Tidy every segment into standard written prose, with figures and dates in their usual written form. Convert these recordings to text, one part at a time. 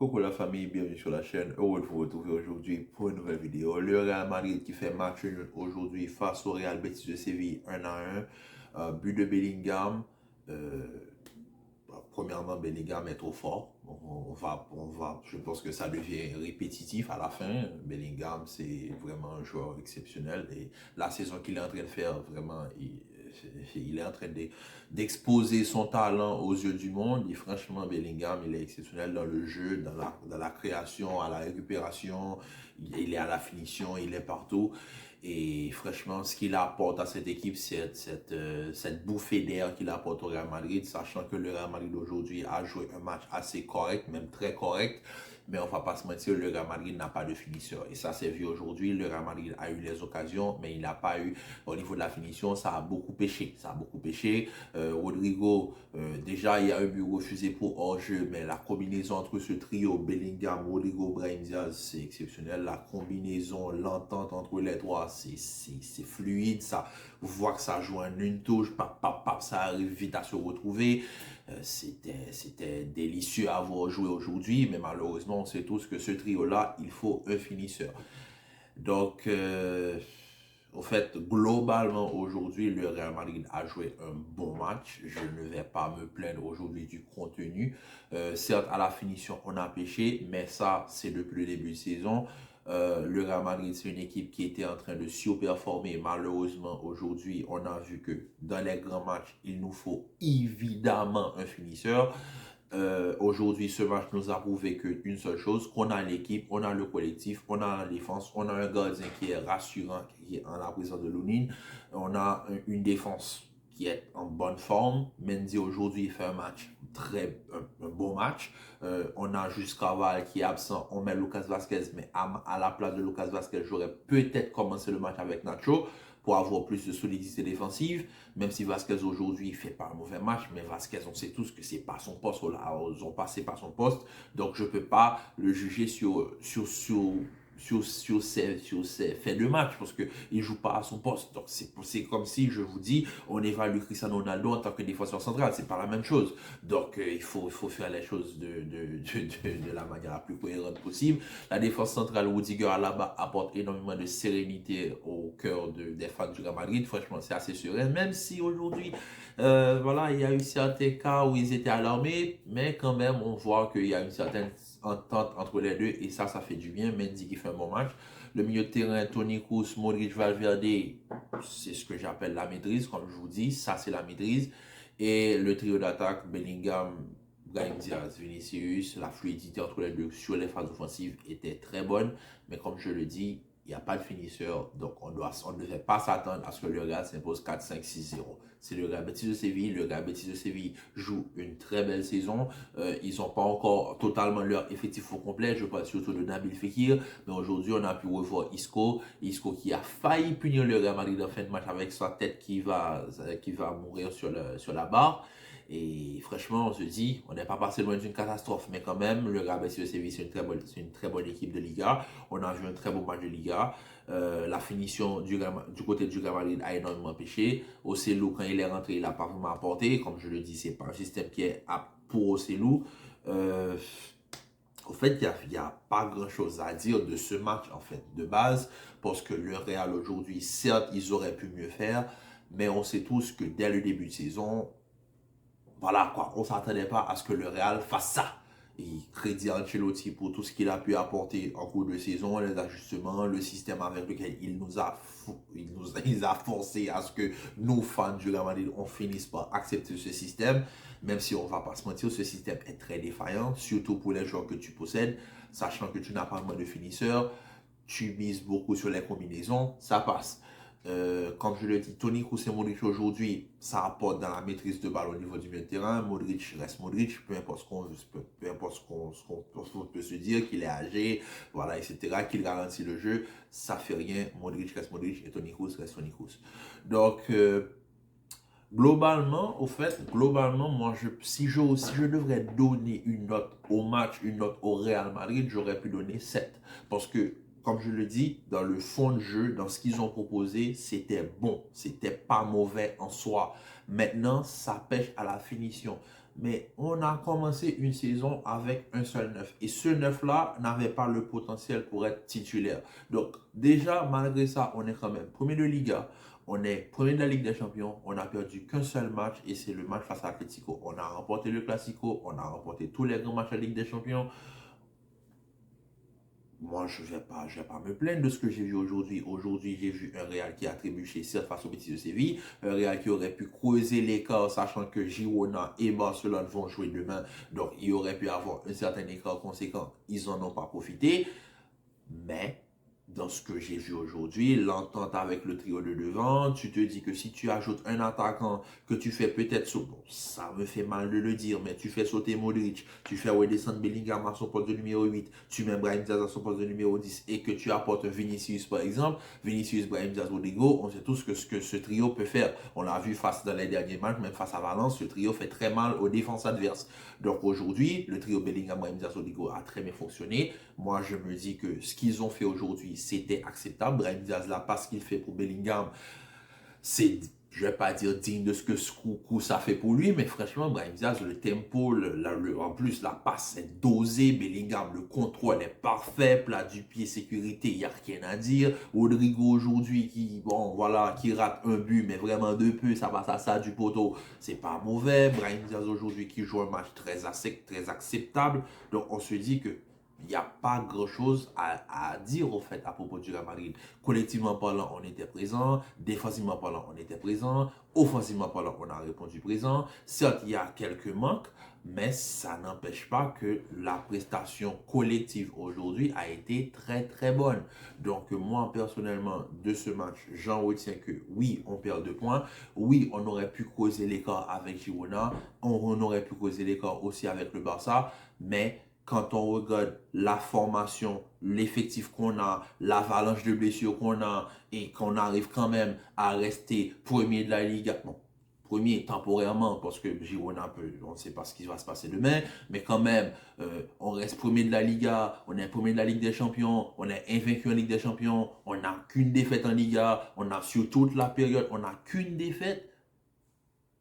Coucou la famille, bienvenue sur la chaîne. Heureux de vous retrouver aujourd'hui pour une nouvelle vidéo. Le Real Madrid qui fait match nul aujourd'hui face au Real Betis de Séville 1-1. But de Bellingham. Euh, Premièrement, Bellingham est trop fort. Je pense que ça devient répétitif à la fin. Bellingham, c'est vraiment un joueur exceptionnel. Et la saison qu'il est en train de faire, vraiment, il est en train d'exposer son talent aux yeux du monde. Et franchement, Bellingham, il est exceptionnel dans le jeu, dans la création, à la récupération. Il est à la finition, il est partout. Et franchement, ce qu'il apporte à cette équipe, c'est cette bouffée d'air qu'il apporte au Real Madrid, sachant que le Real Madrid aujourd'hui a joué un match assez correct, même très correct. Mais on ne va pas se mentir, le Real Madrid n'a pas de finisseur. Et ça s'est vu aujourd'hui. Le Real Madrid a eu les occasions, mais il n'a pas eu, au niveau de la finition, ça a beaucoup pêché. Ça a beaucoup pêché. Rodrigo, déjà, il y a un but refusé pour hors-jeu, mais la combinaison entre ce trio, Bellingham, Rodrigo, Brahim Diaz, c'est exceptionnel. La combinaison, l'entente entre les trois, c'est fluide. Ça, vous voyez que ça joue en une touche, pap, pap, pap, ça arrive vite à se retrouver. C'était délicieux à voir jouer aujourd'hui, mais malheureusement, on sait tous que ce trio-là, il faut un finisseur. Donc, en fait, globalement, aujourd'hui, le Real Madrid a joué un bon match. Je ne vais pas me plaindre aujourd'hui du contenu. Certes, à la finition, on a pêché, mais ça, c'est depuis le début de saison. Le Real Madrid, c'est une équipe qui était en train de surperformer. Malheureusement, aujourd'hui, on a vu que dans les grands matchs, il nous faut évidemment un finisseur. Aujourd'hui, ce match nous a prouvé qu'une seule chose, qu'on a l'équipe, on a le collectif, on a la défense, on a un gardien qui est rassurant, qui est en la présence de Lounine, on a une défense qui est en bonne forme. Mendy aujourd'hui fait un match un bon match. On a juste Carval qui est absent, on met Lucas Vasquez, mais à la place de Lucas Vasquez, j'aurais peut-être commencé le match avec Nacho pour avoir plus de solidité défensive, même si Vasquez aujourd'hui ne fait pas un mauvais match, mais Vasquez, on sait tous que c'est pas son poste, ils ont passé par son poste, donc je ne peux pas le juger sur ses faits de match parce qu'il ne joue pas à son poste. Donc c'est comme si je vous dis, on évalue Cristiano Ronaldo en tant que défenseur central, c'est pas la même chose. Donc il faut faire les choses de la manière la plus cohérente possible. La défense centrale, Rudiger là-bas apporte énormément de sérénité au cœur des fans du Real Madrid. Franchement, c'est assez serein, même si aujourd'hui, voilà, il y a eu certains cas où ils étaient alarmés, mais quand même, on voit qu'il y a une certaine entente entre les deux et ça fait du bien. Mendy qui fait un bon match. Le milieu de terrain, Toni Kroos, Modric, Valverde, c'est ce que j'appelle la maîtrise, comme je vous dis, ça c'est la maîtrise. Et le trio d'attaque, Bellingham, Brahim Diaz, Vinicius, la fluidité entre les deux sur les phases offensives était très bonne. Mais comme je le dis, il n'y a pas de finisseur. Donc on ne devait pas s'attendre à ce que le Real s'impose 4-5-6-0. C'est le Real Betis de Séville. Le Real Betis de Séville joue une très belle saison. Ils n'ont pas encore totalement leur effectif au complet. Je parle surtout de Nabil Fekir. Mais aujourd'hui, on a pu revoir Isco. Isco qui a failli punir le Real Madrid en fin de match avec sa tête qui va mourir sur la barre. Et franchement, on se dit, on n'est pas passé loin d'une catastrophe, mais quand même, le Real Betis de Séville, c'est une très bonne équipe de Liga. On a vu un très beau match de Liga. La finition du côté du Real Madrid a énormément pêché. Ocelu, quand il est rentré, il n'a pas vraiment apporté. Comme je le dis, c'est pas un système qui est apte pour Ocelu. Au fait, il n'y a pas grand-chose à dire de ce match, en fait, de base, parce que le Real aujourd'hui, certes, ils auraient pu mieux faire, mais on sait tous que dès le début de saison, voilà quoi, on ne s'attendait pas à ce que le Real fasse ça. Et crédit à Ancelotti pour tout ce qu'il a pu apporter en cours de saison, les ajustements, le système avec lequel il a forcé à ce que nous, fans du Real Madrid, on finisse par accepter ce système. Même si on ne va pas se mentir, ce système est très défaillant, surtout pour les joueurs que tu possèdes, sachant que tu n'as pas moins de finisseurs, tu mises beaucoup sur les combinaisons, ça passe. Comme je le dis, Toni Kroos et Modric aujourd'hui, ça apporte dans la maîtrise de balle au niveau du milieu de terrain. Modric reste Modric, peu importe ce qu'on peut se dire, qu'il est âgé, voilà, etc., qu'il ralentit le jeu, ça fait rien. Modric reste Modric et Toni Kroos reste Toni Kroos. Donc, globalement, moi, si je devrais donner une note au match, une note au Real Madrid, j'aurais pu donner 7. Parce que, comme je le dis, dans le fond de jeu, dans ce qu'ils ont proposé, c'était bon. C'était pas mauvais en soi. Maintenant, ça pêche à la finition. mais on a commencé une saison avec un seul neuf. Et ce neuf-là n'avait pas le potentiel pour être titulaire. Donc déjà, malgré ça, on est quand même premier de Liga. On est premier de la Ligue des Champions. On n'a perdu qu'un seul match et c'est le match face à Atlético. On a remporté le Classico. On a remporté tous les grands matchs de la Ligue des Champions. Moi, je vais pas me plaindre de ce que j'ai vu aujourd'hui. Aujourd'hui, j'ai vu un Real qui a trébuché, certes, face au Betis de Séville. Un Real qui aurait pu creuser l'écart, sachant que Girona et Barcelone vont jouer demain. Donc, il aurait pu avoir un certain écart conséquent. Ils n'en ont pas profité. Mais, dans ce que j'ai vu aujourd'hui, l'entente avec le trio de devant, tu te dis que si tu ajoutes un attaquant que tu fais peut-être sauter, bon, ça me fait mal de le dire, mais tu fais sauter Modric, tu fais redescendre Bellingham à son poste de numéro 8, tu mets Brahim Diaz à son poste de numéro 10 et que tu apportes un Vinicius par exemple, Vinicius, Brahim Diaz, Rodrigo, on sait tous que ce que ce trio peut faire. On l'a vu face dans les derniers matchs, même face à Valence, ce trio fait très mal aux défenses adverses. Donc aujourd'hui, le trio Bellingham, Brahim Diaz, Rodrigo a très bien fonctionné. Moi, je me dis que ce qu'ils ont fait aujourd'hui, c'était acceptable. Brahim Diaz, la passe qu'il fait pour Bellingham, c'est, je ne vais pas dire digne de ce que ce coup ça fait pour lui, mais franchement, Brahim Diaz, le tempo, en plus, la passe est dosée. Bellingham, le contrôle est parfait. Plat du pied, sécurité, il n'y a rien à dire. Rodrigo aujourd'hui, bon, voilà, qui rate un but, mais vraiment de peu, ça passe à ça du poteau. C'est pas mauvais. Brahim Diaz aujourd'hui qui joue un match très acceptable. Donc, on se dit que il n'y a pas grand-chose à dire au fait à propos du Real Madrid. Collectivement parlant, on était présent. Défensivement parlant, on était présent. Offensivement parlant, on a répondu présent. Certes, il y a quelques manques, mais ça n'empêche pas que la prestation collective aujourd'hui a été très bonne. Donc moi, personnellement, de ce match, j'en retiens que oui, on perd 2 points. Oui, on aurait pu causer l'écart avec Girona. On aurait pu causer l'écart aussi avec le Barça. Mais quand on regarde la formation, l'effectif qu'on a, l'avalanche de blessures qu'on a et qu'on arrive quand même à rester premier de la Ligue, bon, premier temporairement parce que Girona on ne sait pas ce qui va se passer demain, mais quand même, on reste premier de la Liga, on est premier de la Ligue des Champions, on est invaincu en Ligue des Champions, on n'a qu'une défaite en Liga, on a sur toute la période, on n'a qu'une défaite.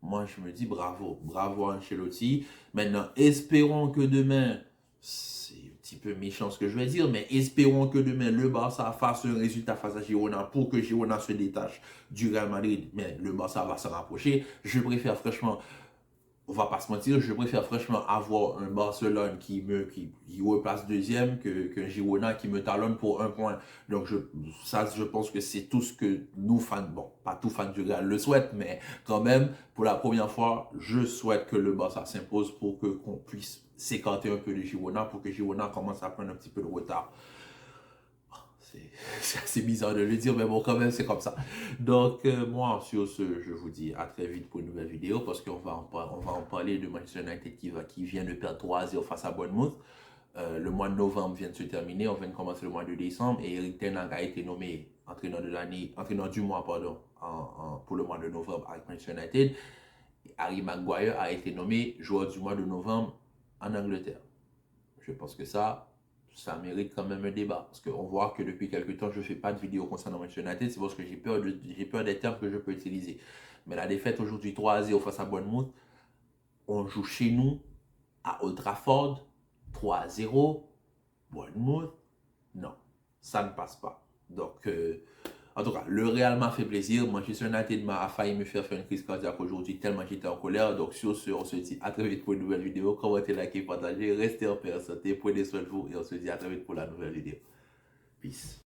Moi, je me dis bravo à Ancelotti. Maintenant, espérons que demain, c'est un petit peu méchant ce que je vais dire, mais espérons que demain, le Barça fasse un résultat face à Girona pour que Girona se détache du Real Madrid. Mais le Barça va se rapprocher. Je préfère franchement, on va pas se mentir, je préfère franchement avoir un Barcelone qui repasse deuxième qu'un Girona qui me talonne pour 1 point. Donc je pense que c'est tout ce que nous fans, bon, pas tous fans du Real le souhaitent, mais quand même, pour la première fois, je souhaite que le Barça s'impose pour qu'on puisse s'écarter un peu de Girona, pour que Girona commence à prendre un petit peu de retard. C'est assez bizarre de le dire, mais bon, quand même, c'est comme ça. Donc, moi, sur ce, je vous dis à très vite pour une nouvelle vidéo parce qu'on va en parler de Manchester United qui vient de perdre 3-0 face à Bournemouth. Le mois de novembre vient de se terminer, on vient de commencer le mois de décembre et Erik Ten Hag a été nommé entraîneur du mois, pardon, pour le mois de novembre avec Manchester United. Harry Maguire a été nommé joueur du mois de novembre en Angleterre. Je pense que ça mérite quand même un débat. Parce qu'on voit que depuis quelques temps, je ne fais pas de vidéo concernant Manchester United. C'est parce que j'ai peur des termes que je peux utiliser. Mais la défaite aujourd'hui 3-0 face à Bournemouth, on joue chez nous, à Old Trafford, 3-0, Bournemouth, non, ça ne passe pas. Donc, en tout cas, le Real m'a fait plaisir. Manchester United m'a failli me faire une crise cardiaque aujourd'hui tellement j'étais en colère. Donc sur ce, on se dit à très vite pour une nouvelle vidéo. Commentez, likez, partagez, restez en paix, en santé, prenez soin de vous et on se dit à très vite pour la nouvelle vidéo. Peace.